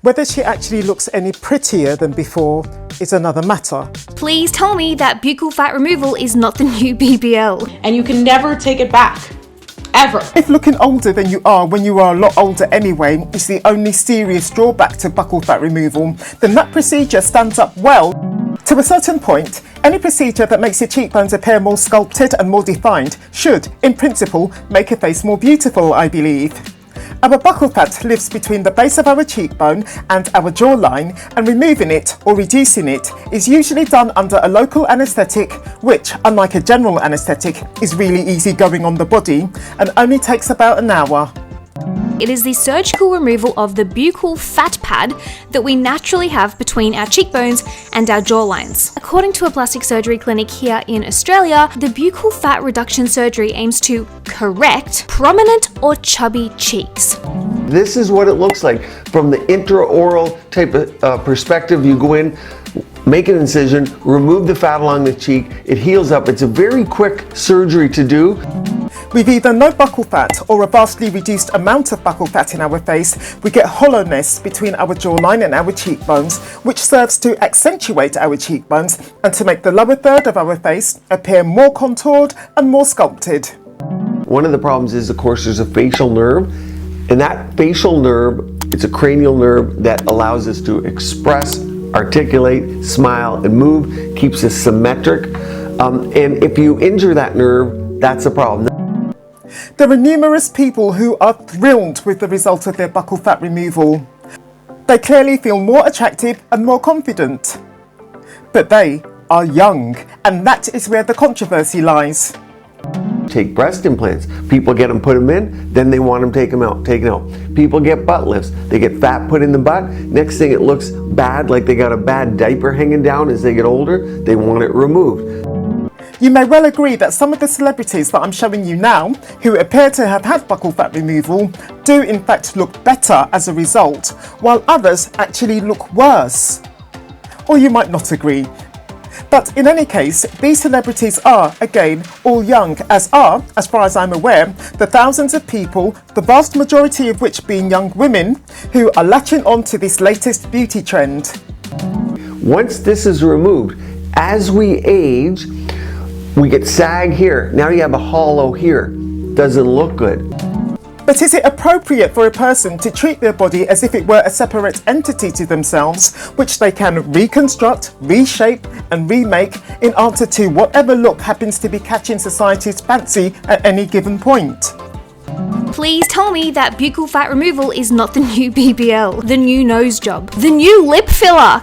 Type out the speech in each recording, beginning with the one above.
Whether she actually looks any prettier than before is another matter. Please tell me that buccal fat removal is not the new BBL. And you can never take it back. Ever. If looking older than you are when you are a lot older anyway is the only serious drawback to buccal fat removal, then that procedure stands up well. To a certain point, any procedure that makes your cheekbones appear more sculpted and more defined should, in principle, make a face more beautiful, I believe. Our buccal fat lives between the base of our cheekbone and our jawline, and removing it or reducing it is usually done under a local anaesthetic, which, unlike a general anaesthetic, is really easy going on the body and only takes about an hour. It is the surgical removal of the buccal fat pad that we naturally have between our cheekbones and our jawlines. According to a plastic surgery clinic here in Australia, the buccal fat reduction surgery aims to correct prominent or chubby cheeks. This is what it looks like from the intraoral type of perspective. You go in, make an incision, remove the fat along the cheek, it heals up. It's a very quick surgery to do. With either no buccal fat or a vastly reduced amount of buccal fat in our face, we get hollowness between our jawline and our cheekbones, which serves to accentuate our cheekbones and to make the lower third of our face appear more contoured and more sculpted. One of the problems is, of course, there's a facial nerve, and that facial nerve, it's a cranial nerve that allows us to express, articulate, smile, and move, keeps us symmetric. And if you injure that nerve, that's a problem. There are numerous people who are thrilled with the result of their buccal fat removal. They clearly feel more attractive and more confident. But they are young, and that is where the controversy lies. Take breast implants. People get them, put them in, then they want them taken out. People get butt lifts. They get fat put in the butt. Next thing it looks bad, like they got a bad diaper hanging down as they get older. They want it removed. You may well agree that some of the celebrities that I'm showing you now, who appear to have had buccal fat removal, do in fact look better as a result, while others actually look worse. Or you might not agree. But in any case, these celebrities are, again, all young, as far as I'm aware, the thousands of people, the vast majority of which being young women, who are latching on to this latest beauty trend. Once this is removed, as we age, we get sag here. Now you have a hollow here. Doesn't look good. But is it appropriate for a person to treat their body as if it were a separate entity to themselves, which they can reconstruct, reshape and remake in answer to whatever look happens to be catching society's fancy at any given point? Please tell me that buccal fat removal is not the new BBL, the new nose job, the new lip filler.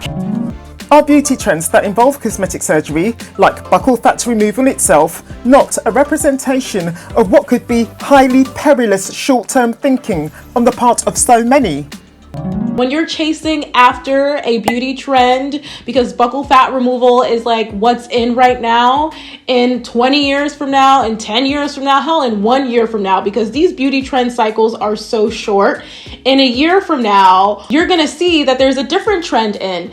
Are beauty trends that involve cosmetic surgery, like buccal fat removal itself, not a representation of what could be highly perilous short-term thinking on the part of so many? When you're chasing after a beauty trend because buccal fat removal is like what's in right now, in 20 years from now, in 10 years from now, hell, in 1 year from now, because these beauty trend cycles are so short, in a year from now, you're gonna see that there's a different trend in.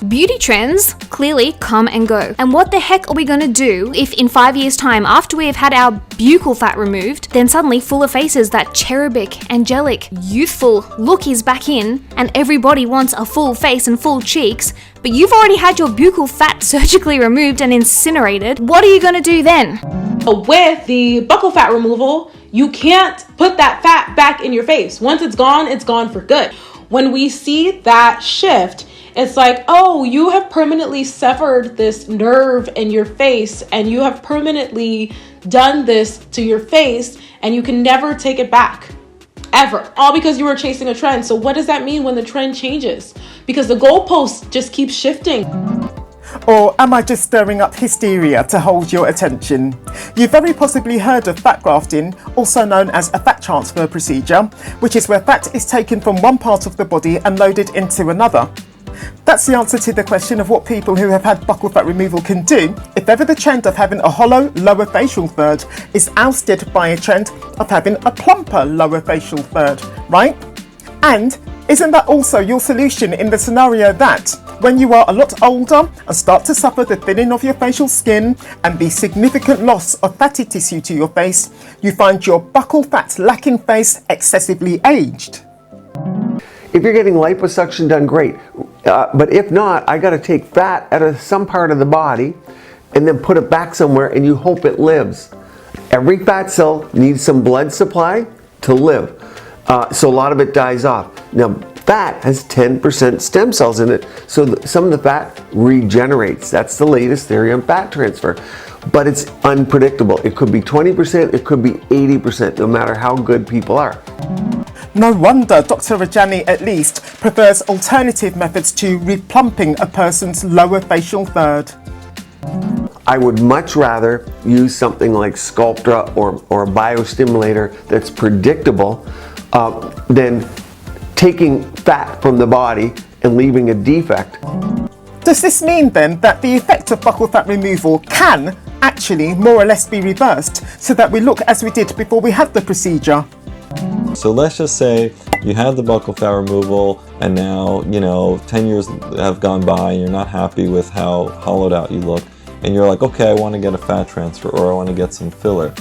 Beauty trends clearly come and go. And what the heck are we going to do if in 5 years' time, after we have had our buccal fat removed, then suddenly fuller faces, that cherubic, angelic, youthful look is back in, and everybody wants a full face and full cheeks, but you've already had your buccal fat surgically removed and incinerated? What are you going to do then? With the buccal fat removal, you can't put that fat back in your face. Once it's gone for good. When we see that shift, it's like, oh, you have permanently severed this nerve in your face and you have permanently done this to your face and you can never take it back. Ever. All because you were chasing a trend. So what does that mean when the trend changes? Because the goalpost just keeps shifting. Or am I just stirring up hysteria to hold your attention? You've very possibly heard of fat grafting, also known as a fat transfer procedure, which is where fat is taken from one part of the body and loaded into another. That's the answer to the question of what people who have had buccal fat removal can do if ever the trend of having a hollow lower facial third is ousted by a trend of having a plumper lower facial third, right? And isn't that also your solution in the scenario that when you are a lot older and start to suffer the thinning of your facial skin and the significant loss of fatty tissue to your face, you find your buccal fat lacking face excessively aged? If you're getting liposuction done, great. But if not, I got to take fat out of some part of the body and then put it back somewhere, and you hope it lives. Every fat cell needs some blood supply to live. So a lot of it dies off. Now, fat has 10% stem cells in it, so some of the fat regenerates. That's the latest theory on fat transfer. But it's unpredictable. It could be 20%, it could be 80%, no matter how good people are. No wonder Dr. Rajani at least prefers alternative methods to replumping a person's lower facial third. I would much rather use something like Sculptra or a biostimulator that's predictable than taking fat from the body and leaving a defect. Does this mean then that the effect of buccal fat removal can actually more or less be reversed so that we look as we did before we had the procedure? So let's just say you had the buccal fat removal and now, 10 years have gone by and you're not happy with how hollowed out you look, and you're like, okay, I want to get a fat transfer or I want to get some filler.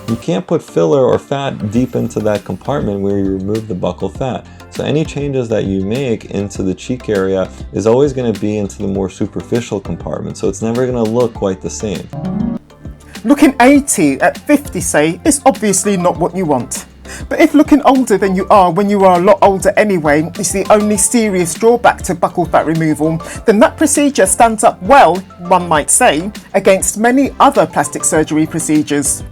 You can't put filler or fat deep into that compartment where you remove the buccal fat. So any changes that you make into the cheek area is always going to be into the more superficial compartment, so it's never going to look quite the same. Looking 80 at 50, say, is obviously not what you want. But if looking older than you are when you are a lot older anyway is the only serious drawback to buccal fat removal, then that procedure stands up well, one might say, against many other plastic surgery procedures.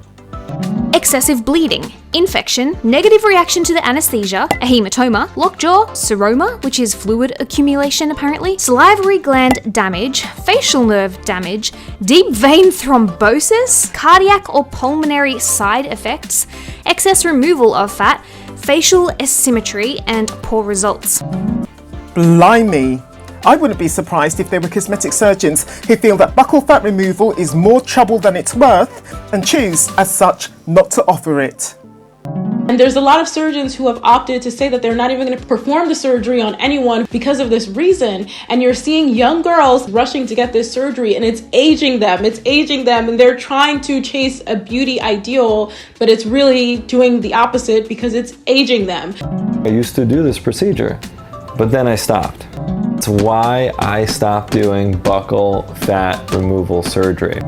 Excessive bleeding, infection, negative reaction to the anesthesia, a hematoma, lockjaw, seroma, which is fluid accumulation apparently, salivary gland damage, facial nerve damage, deep vein thrombosis, cardiac or pulmonary side effects, excess removal of fat, facial asymmetry, and poor results. Blimey! I wouldn't be surprised if there were cosmetic surgeons who feel that buccal fat removal is more trouble than it's worth and choose, as such, not to offer it. And there's a lot of surgeons who have opted to say that they're not even going to perform the surgery on anyone because of this reason. And you're seeing young girls rushing to get this surgery, and it's aging them, and they're trying to chase a beauty ideal, but it's really doing the opposite because it's aging them. I used to do this procedure, but then I stopped. That's why I stopped doing buccal fat removal surgery.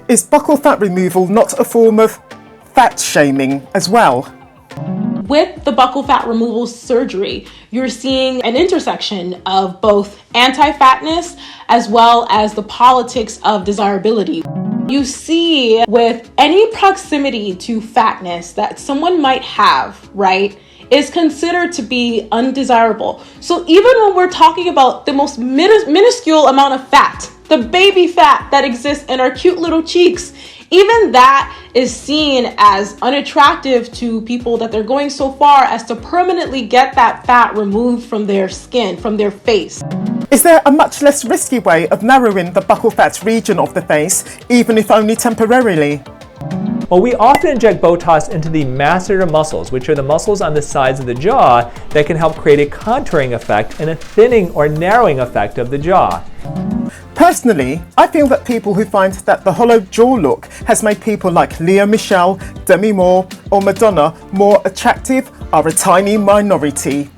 Is buccal fat removal not a form of fat shaming as well? With the buccal fat removal surgery, you're seeing an intersection of both anti-fatness as well as the politics of desirability. You see with any proximity to fatness that someone might have, right, is considered to be undesirable. So even when we're talking about the most minuscule amount of fat, the baby fat that exists in our cute little cheeks, even that is seen as unattractive to people, that they're going so far as to permanently get that fat removed from their skin, from their face. Is there a much less risky way of narrowing the buccal fat region of the face, even if only temporarily? Well, we often inject Botox into the masseter muscles, which are the muscles on the sides of the jaw that can help create a contouring effect and a thinning or narrowing effect of the jaw. Personally, I feel that people who find that the hollow jaw look has made people like Lea Michele, Demi Moore or Madonna more attractive are a tiny minority.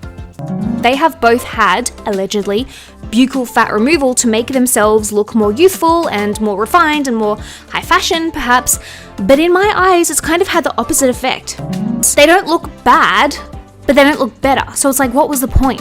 They have both had, allegedly, buccal fat removal to make themselves look more youthful and more refined and more high fashion, perhaps, but in my eyes, it's kind of had the opposite effect. They don't look bad, but they don't look better, so it's like, what was the point?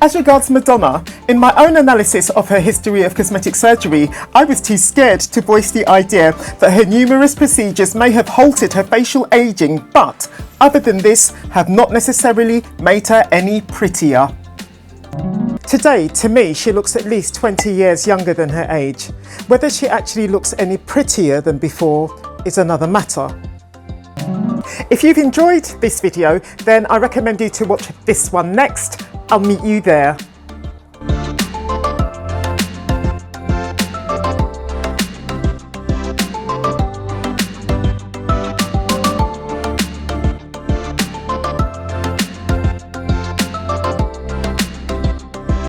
As regards Madonna, in my own analysis of her history of cosmetic surgery, I was too scared to voice the idea that her numerous procedures may have halted her facial aging, but, other than this, have not necessarily made her any prettier. Today, to me, she looks at least 20 years younger than her age. Whether she actually looks any prettier than before is another matter. If you've enjoyed this video, then I recommend you to watch this one next. I'll meet you there.